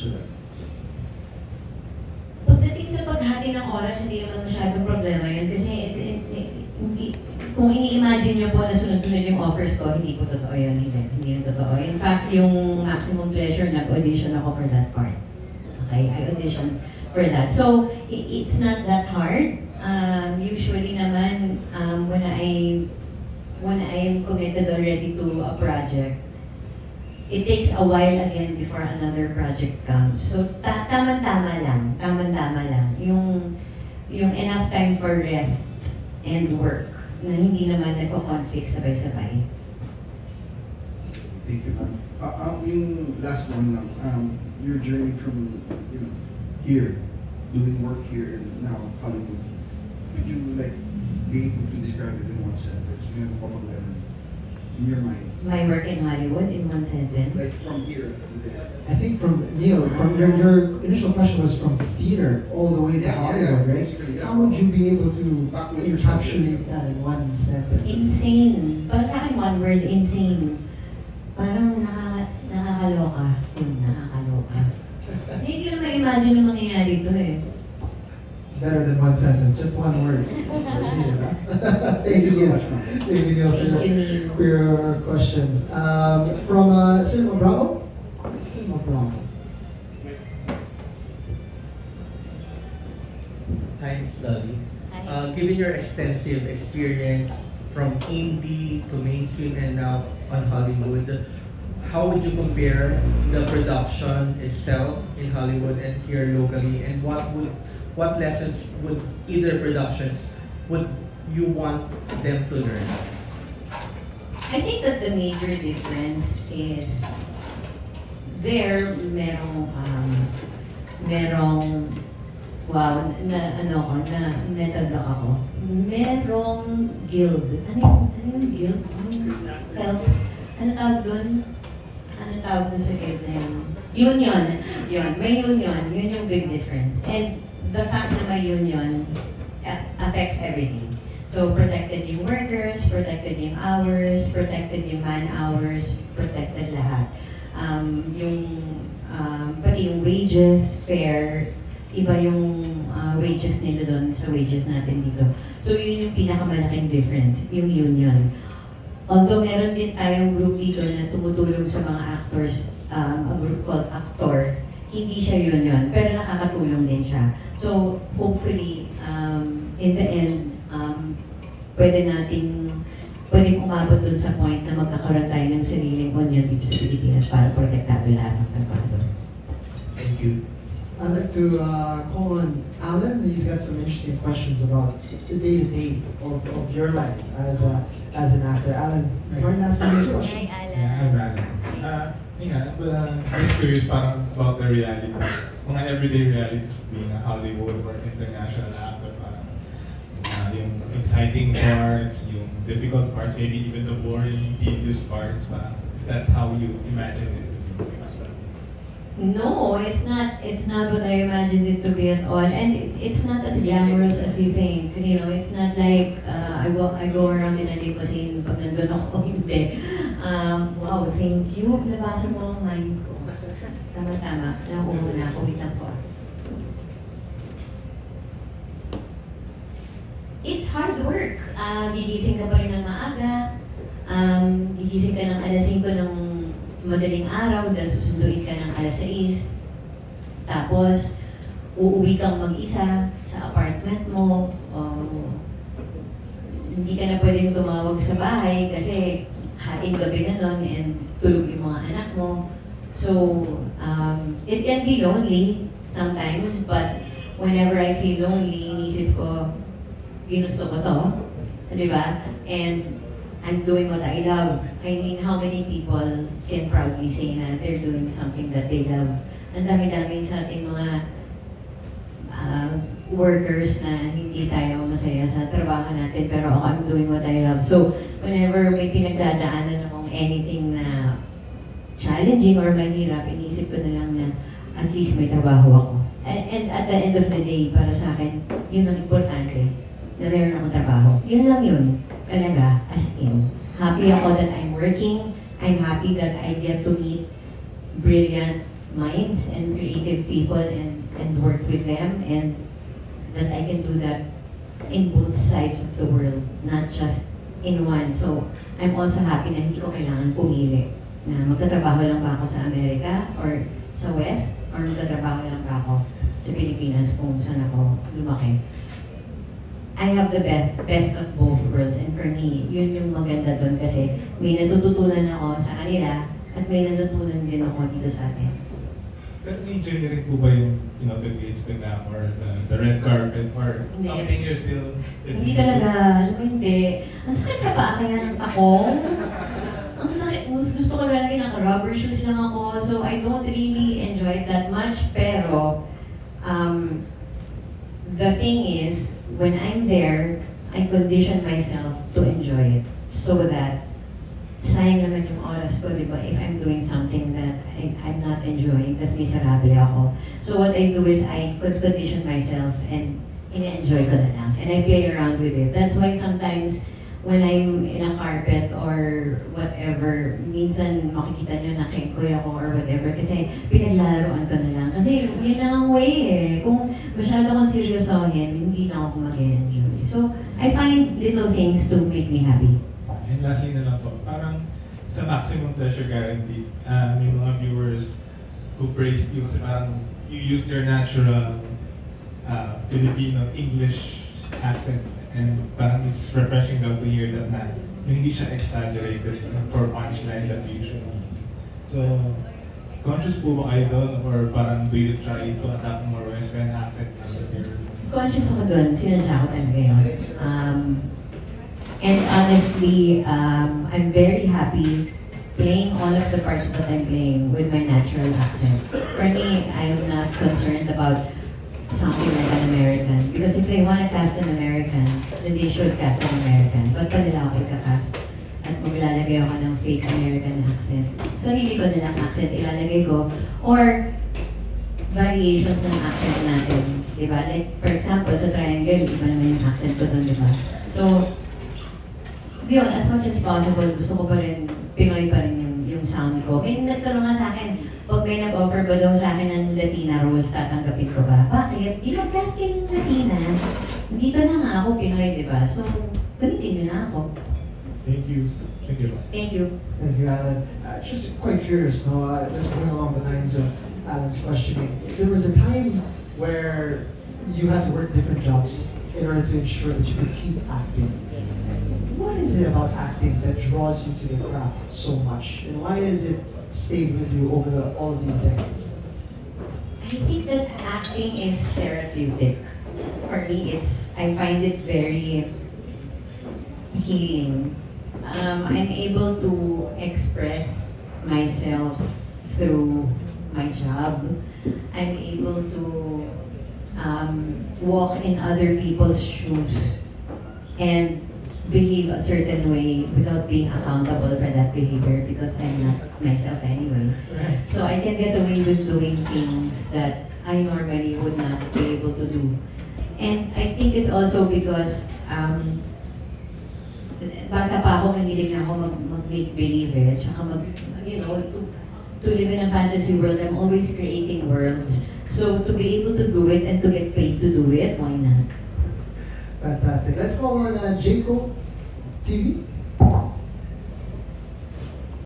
susunod. Pagdating sa paghati ng oras, hindi naman masyadong problema yun kasi hindi, kung ini-imagine nyo po na sunod-sunod yung offers ko, hindi po totoo yun. Hindi yun totoo. In fact, yung Maximum Pleasure, nag-audition ako for that part. Okay, I auditioned for that. So, it's not that hard. Usually naman, when I am committed already to a project, it takes a while again before another project comes. So, tama-tama lang. Yung enough time for rest and work na hindi naman nagko-conflict sabay-sabay. Thank you, ma'am. Yung last one lang, your journey from, here, doing work here and now Hollywood, could you be able to describe it in one sentence? Meron pa bang ganun in your mind? My work in Hollywood in one sentence. Like from here to there. I think from Neil, from your initial question was from theater all the way to Hollywood, right? Basically, yeah. How would you be able to Back when you're encapsulate that in one sentence? Insane. Para sa akin, one word, insane. Parang nakakaloka. Nakakaloka. Hindi ko na ma-imagine na mangyayari ito eh. Better than one sentence, just one word. Thank you so much, ma'am. Thank you, Neil, for your questions. From Cinema Bravo? Cinema Bravo. Hi, Ms. Dolly. Hi. Given your extensive experience from indie to mainstream and now on Hollywood, how would you compare the production itself in Hollywood and here locally, and what lessons would either productions would you want them to learn? I think that the major difference is there merong wow, na mental block ako. Merong guild. Ano yung guild? Help? Ano tawag doon? Ano tawag doon sa guild na yun? Union. Yun, may union. Yun yung big difference. And the fact na may union affects everything. So, protected yung workers, protected yung hours, protected yung man-hours, protected lahat. Pati yung wages, fair, iba yung wages nila doon sa wages natin dito. So, yun yung pinakamalaking difference, yung union. Although meron din tayong group dito na tumutulong sa mga actors, a group called Actor, hindi siya union, pero nakakatulong din siya. So, hopefully, in the end, pwedeng umabot dun sa point na magkakaroon tayo ng sariling union dito sa Pilipinas para protektado lahat ng trabahador. Thank you. I'd like to call on Alan. He's got some interesting questions about the day-to-day of your life as an actor. Alan, you mind asking these questions? Yeah, I'm Alan. I'm just curious parang about the realities, mga everyday realities of being a Hollywood or international actor. Parang yung exciting parts, yung difficult parts, maybe even the boring, tedious parts. Parang, is that how you imagine it to be? No, it's not. It's not what I imagined it to be at all, and it's not as glamorous as you think. You know, it's not like I go around in a limousine pag nandun ako. Hindi. Wow, thank you. Nabasa mo ang mind ko. Tama-tama. Nakuha ako. Wait lang po. It's hard work. Gigising ka pa rin ng maaga. Gigising ka ng alas 5 ng madaling araw dahil susunduin ka ng alas 6. Tapos, uuwi kang mag-isa sa apartment mo. Hindi ka na pwedeng tumawag sa bahay kasi hating gabi na nun and tulog yung mga anak mo. So, it can be lonely sometimes, but whenever I feel lonely, inisip ko, ginusto ko to. Di ba? And I'm doing what I love. I mean, how many people can proudly say na they're doing something that they love? Ang dami-dami sa ating mga workers na hindi tayo masaya sa trabaho natin, pero ako, I'm doing what I love. So, whenever may pinagdadaanan akong anything na challenging or mahirap, inisip ko na lang na at least may trabaho ako. And at the end of the day, para sa akin, yun ang importante, na meron akong trabaho. Yun lang yun. Talaga, as in. Happy ako that I'm working. I'm happy that I get to meet brilliant, minds and creative people and work with them, and that I can do that in both sides of the world, not just in one. So I'm also happy na hindi ko kailangan pumili na magtatrabaho lang ba ako sa Amerika or sa West, or magtatrabaho lang ba ako sa Pilipinas kung saan ako lumaki. I have the best of both worlds, and for me, yun yung maganda doon kasi may natututunan ako sa kanila at may natutunan din ako dito sa atin. Pero na-enjoy niyo rin po ba yung, the Instagram or the red carpet or Hindi. something you're still... Hindi talaga, alam mo hindi. Ang sakit sa paa kaya ng ako. Ang sakit, gusto ko lagi naka-rubber shoes lang ako, so I don't really enjoy it that much. Pero, the thing is, when I'm there, I condition myself to enjoy it so that sayang naman yung oras ko, di ba, if I'm doing something that I'm not enjoying, tas miserable ako. So what I do is I could condition myself and ina-enjoy ko na lang. And I play around with it. That's why sometimes when I'm in a carpet or whatever, minsan makikita nyo na kengkoy ako or whatever kasi pinaglalaroan ko na lang. Kasi yun lang ang way eh. Kung masyado akong seryosohin, hindi lang ako mag-enjoy. So I find little things to make me happy. And lastly na lang po, parang sa Maximum Treasure Guarantee, may mga viewers who praised you kasi parang you used your natural Filipino English accent, and parang it's refreshing daw to hear that na yung hindi siya exaggerated for punchline that you usually see. So, conscious po ba kayo doon, or parang do you try to adapt more Western accent as your... Conscious ako doon, sinadya ko talaga yun. And honestly, I'm very happy playing all of the parts that I'm playing with my natural accent. For me, I am not concerned about something like an American. Because if they want to cast an American, then they should cast an American. Ba't pa nila ako ikakast? At maglalagay ako ng fake American accent. Sarili ko nilang accent ilalagay ko. Or variations ng accent natin. Diba? Like, for example, sa Triangle, iba naman yung accent ko doon, diba? So, yun, as much as possible, gusto ko pa rin, Pinoy pa rin yung sound ko. May nagtanong nga sa akin, pag may nag-offer ba daw sa akin ng Latina roles, tatanggapin ko ba? Bakit? Di mag-cast kayo ng Latina. Dito na nga ako, Pinoy, di ba? So, gamitin nyo na ako. Thank you. Thank you. Thank you. Thank you, Alan. Just quite curious, no? Just going along the lines of Alan's questioning. There was a time where you had to work different jobs in order to ensure that you could keep acting. What is it about acting that draws you to the craft so much? And why has it stayed with you over all of these decades? I think that acting is therapeutic. For me, I find it very healing. I'm able to express myself through my job. I'm able to walk in other people's shoes and behave a certain way without being accountable for that behavior because I'm not myself anyway. Right. So I can get away with doing things that I normally would not be able to do. And I think it's also because bata pa ako, mahilig na ako mag-make believe eh. Tsaka to live in a fantasy world, I'm always creating worlds. So to be able to do it and to get paid to do it, why not? Fantastic. Let's call on Jayco TV.